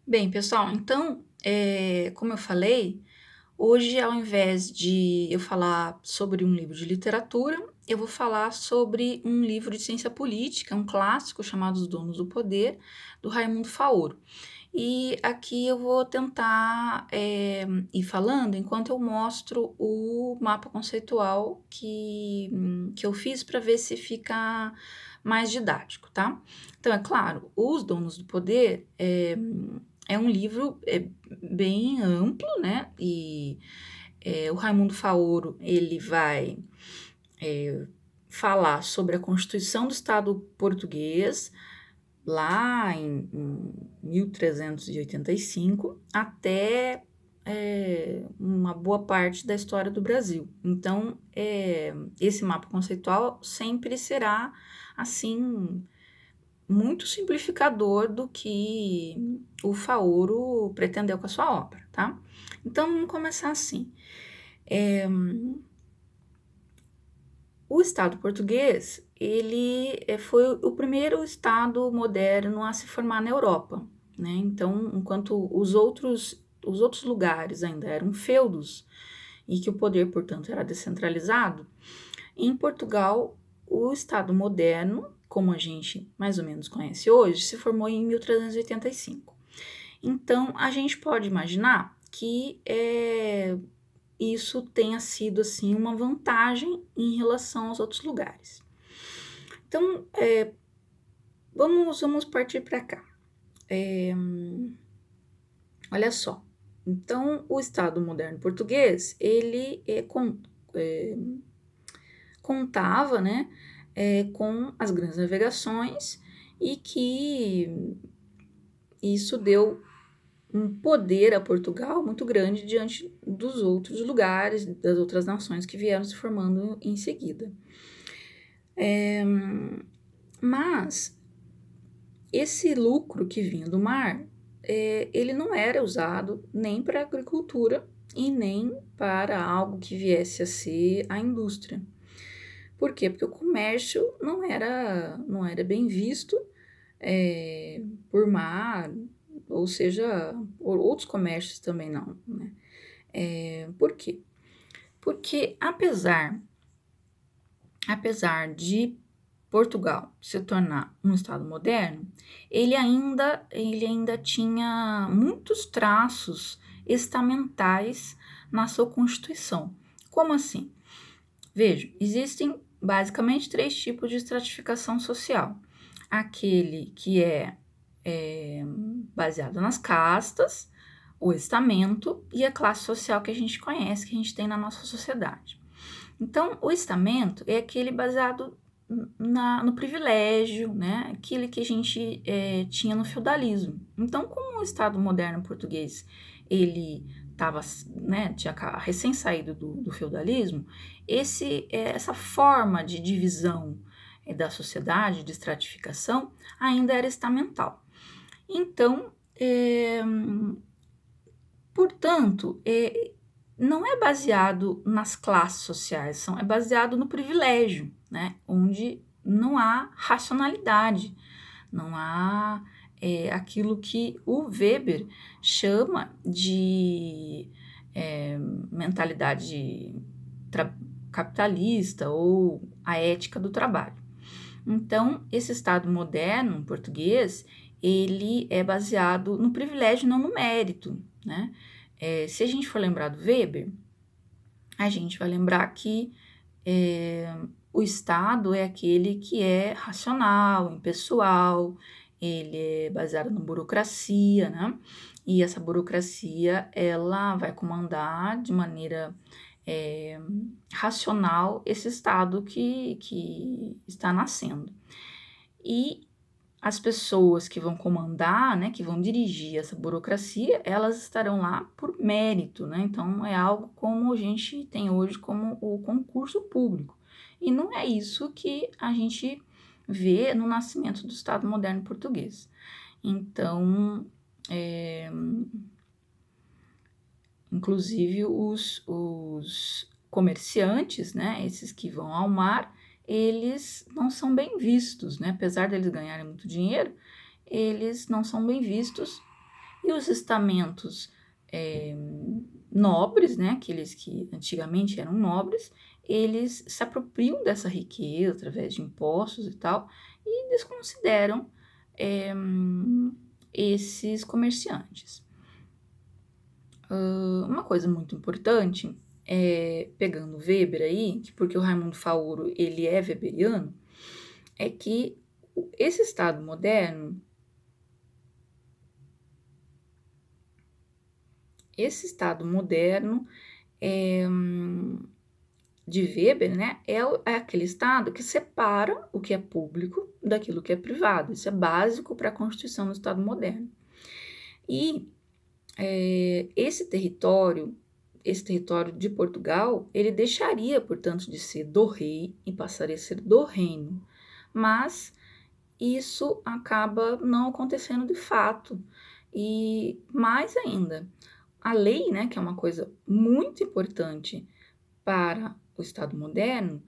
Bem, pessoal, então, como eu falei, hoje, ao invés de eu falar sobre um livro de literatura, eu vou falar sobre um livro de ciência política, um clássico chamado Os Donos do Poder, do Raimundo Faoro. E aqui eu vou tentar ir falando enquanto eu mostro o mapa conceitual que eu fiz para ver se fica mais didático, tá? Então, é claro, Os Donos do Poder é um livro bem amplo, né? E o Raimundo Faoro, ele vai falar sobre a Constituição do Estado português, lá em 1385, até uma boa parte da história do Brasil. Então, esse mapa conceitual sempre será, assim, muito simplificador do que o Faoro pretendeu com a sua obra, tá? Então, vamos começar assim. O Estado português, ele foi o primeiro Estado moderno a se formar na Europa, né? Então, enquanto os outros lugares ainda eram feudos e que o poder, portanto, era descentralizado, em Portugal, o Estado moderno, como a gente mais ou menos conhece hoje, se formou em 1385. Então, a gente pode imaginar que isso tenha sido assim uma vantagem em relação aos outros lugares. Então, vamos partir para cá. Olha só. Então, o Estado moderno português, ele contava, né, com as grandes navegações e que isso deu um poder a Portugal muito grande diante dos outros lugares, das outras nações que vieram se formando em seguida. Mas esse lucro que vinha do mar, ele não era usado nem para a agricultura e nem para algo que viesse a ser a indústria. Por quê? Porque o comércio não era bem visto por mar, ou seja, por outros comércios também não, né? Por quê? Porque apesar de Portugal se tornar um Estado moderno, ele ainda tinha muitos traços estamentais na sua Constituição. Como assim? Veja, existem basicamente três tipos de estratificação social. Aquele que é baseado nas castas, o estamento e a classe social que a gente conhece, que a gente tem na nossa sociedade. Então, o estamento é aquele baseado no privilégio, né? Aquele que a gente tinha no feudalismo. Então, como o Estado moderno português ele estava, né, tinha recém saído do feudalismo, essa forma de divisão da sociedade, de estratificação, ainda era estamental. Então, portanto, não é baseado nas classes sociais, é baseado no privilégio, né? Onde não há racionalidade, não há aquilo que o Weber chama de mentalidade capitalista ou a ética do trabalho. Então, esse Estado moderno português, ele é baseado no privilégio, não no mérito, né? Se a gente for lembrar do Weber, a gente vai lembrar que o Estado é aquele que é racional, impessoal, ele é baseado na burocracia, né? E essa burocracia, ela vai comandar de maneira racional esse Estado que está nascendo. E as pessoas que vão comandar, né, que vão dirigir essa burocracia, elas estarão lá por mérito, né? Então, é algo como a gente tem hoje como o concurso público. E não é isso que a gente vê no nascimento do Estado moderno português. Então, inclusive os comerciantes, né, esses que vão ao mar, eles não são bem vistos, né? Apesar deles ganharem muito dinheiro, eles não são bem vistos E os estamentos nobres, né, aqueles que antigamente eram nobres, eles se apropriam dessa riqueza através de impostos e tal, e desconsideram esses comerciantes. Uma coisa muito importante, pegando Weber aí, porque o Raimundo Faoro ele é weberiano, é que esse Estado moderno, de Weber, né, é aquele Estado que separa o que é público daquilo que é privado. Isso é básico para a constituição do Estado moderno. E esse território de Portugal, ele deixaria, portanto, de ser do rei e passaria a ser do reino. Mas isso acaba não acontecendo de fato. E mais ainda, a lei, né, que é uma coisa muito importante para o Estado moderno,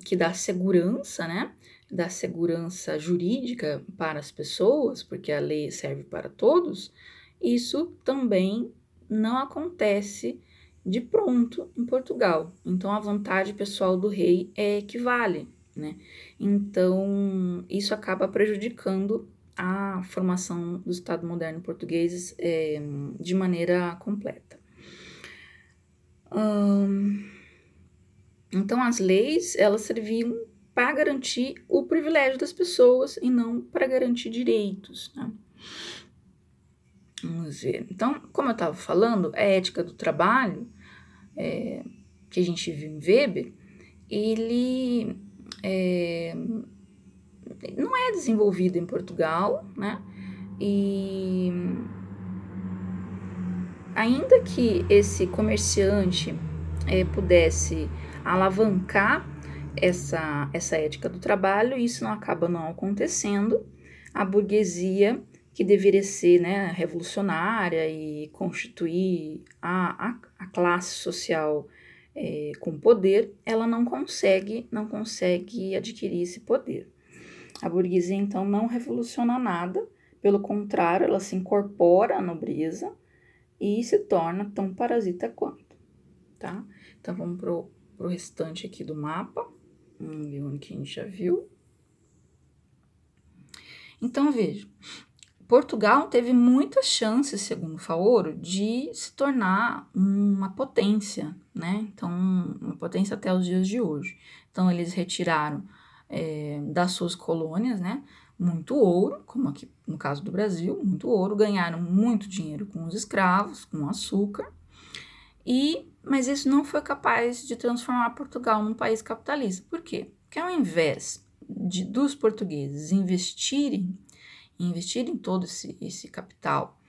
que dá segurança, né, dá segurança jurídica para as pessoas, porque a lei serve para todos, isso também não acontece de pronto em Portugal. Então, a vontade pessoal do rei é que vale, né? Então, isso acaba prejudicando a formação do Estado moderno português de maneira completa. Então, as leis, elas serviam para garantir o privilégio das pessoas e não para garantir direitos, né? Vamos ver. Então, como eu estava falando, a ética do trabalho, que a gente viu em Weber, ele não é desenvolvido em Portugal, né? E ainda que esse comerciante pudesse alavancar essa ética do trabalho, isso não acaba não acontecendo. A burguesia, que deveria ser, né, revolucionária e constituir a classe social com poder, ela não consegue adquirir esse poder. A burguesia, então, não revoluciona nada, pelo contrário, ela se incorpora à nobreza e se torna tão parasita quanto, tá? Então, vamos pro restante aqui do mapa. Vamos ver onde que a gente já viu. Então, veja, Portugal teve muitas chances, segundo Faoro, de se tornar uma potência, né? Então, uma potência até os dias de hoje. Então, eles retiraram das suas colônias, né, muito ouro, como aqui no caso do Brasil, muito ouro, ganharam muito dinheiro com os escravos, com açúcar, mas isso não foi capaz de transformar Portugal num país capitalista. Por quê? Porque ao invés dos portugueses investirem todo esse capital,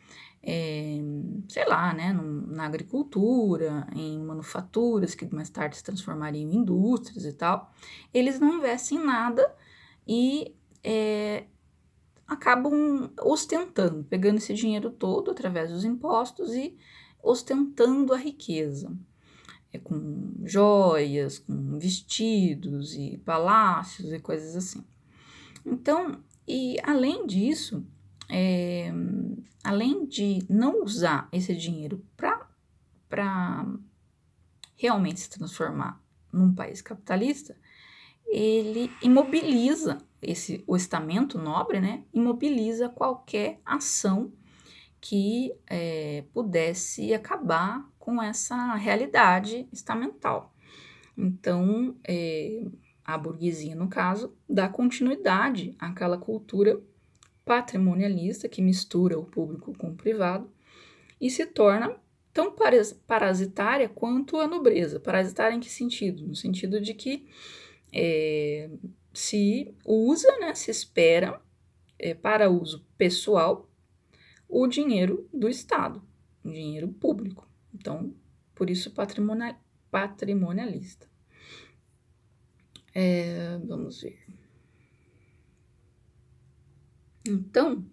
sei lá, né, na agricultura, em manufaturas que mais tarde se transformariam em indústrias e tal, eles não investem em nada e acabam ostentando, pegando esse dinheiro todo através dos impostos e ostentando a riqueza. Com joias, com vestidos e palácios e coisas assim. Então, e além disso, além de não usar esse dinheiro para realmente se transformar num país capitalista, ele imobiliza o estamento nobre, né? Imobiliza qualquer ação que pudesse acabar com essa realidade estamental. Então, a burguesia, no caso, dá continuidade àquela cultura patrimonialista que mistura o público com o privado e se torna tão parasitária quanto a nobreza. Parasitária em que sentido? No sentido de que se usa, né, se espera para uso pessoal o dinheiro do Estado, o dinheiro público. Então, por isso patrimonialista. Vamos ver. Então,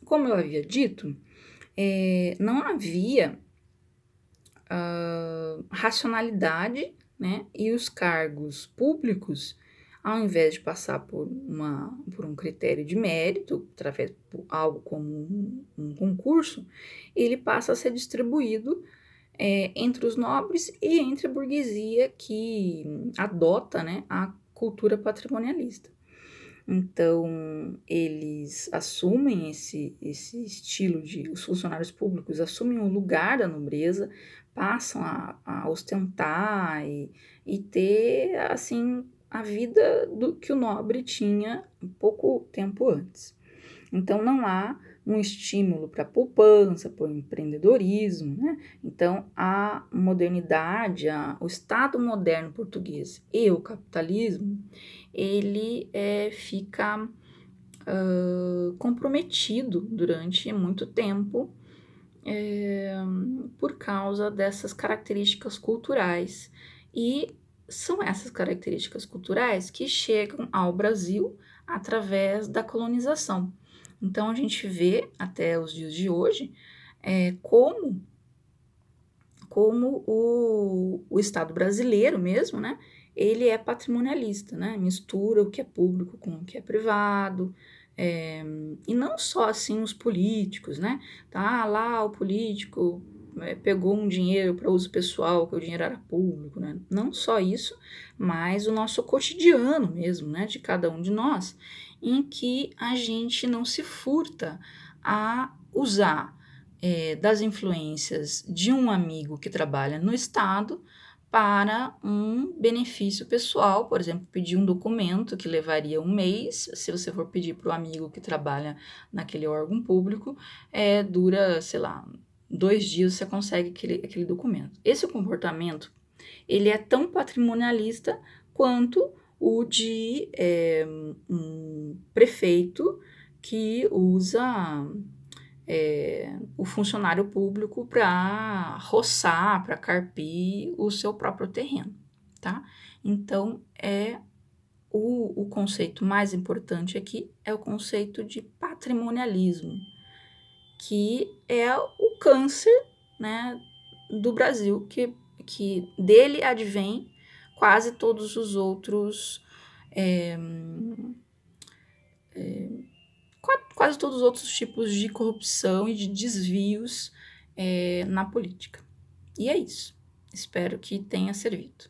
como eu havia dito, não havia racionalidade, né? E os cargos públicos ao invés de passar por um critério de mérito, através de algo como um concurso, ele passa a ser distribuído entre os nobres e entre a burguesia que adota, né, a cultura patrimonialista. Então, eles assumem esse estilo os funcionários públicos assumem o lugar da nobreza, passam a ostentar e ter, assim, a vida que o nobre tinha pouco tempo antes. Então, não há um estímulo para a poupança, para o empreendedorismo, né? Então, a modernidade, o Estado moderno português e o capitalismo, ele fica comprometido durante muito tempo por causa dessas características culturais. E são essas características culturais que chegam ao Brasil através da colonização. Então, a gente vê até os dias de hoje como o Estado brasileiro mesmo, né? Ele é patrimonialista, né? Mistura o que é público com o que é privado. E não só assim os políticos, né? Tá lá o político pegou um dinheiro para uso pessoal, que o dinheiro era público, né? Não só isso, mas o nosso cotidiano mesmo, né? De cada um de nós, em que a gente não se furta a usar das influências de um amigo que trabalha no Estado para um benefício pessoal, por exemplo, pedir um documento que levaria um mês, se você for pedir para o amigo que trabalha naquele órgão público, dura, sei lá, 2 dias você consegue aquele documento. Esse comportamento, ele é tão patrimonialista quanto o de um prefeito que usa o funcionário público para roçar, para carpir o seu próprio terreno, tá? Então, o conceito mais importante aqui é o conceito de patrimonialismo, que é o câncer, né, do Brasil, que dele advém quase todos os outros quase todos os outros tipos de corrupção e de desvios na política. E é isso. Espero que tenha servido.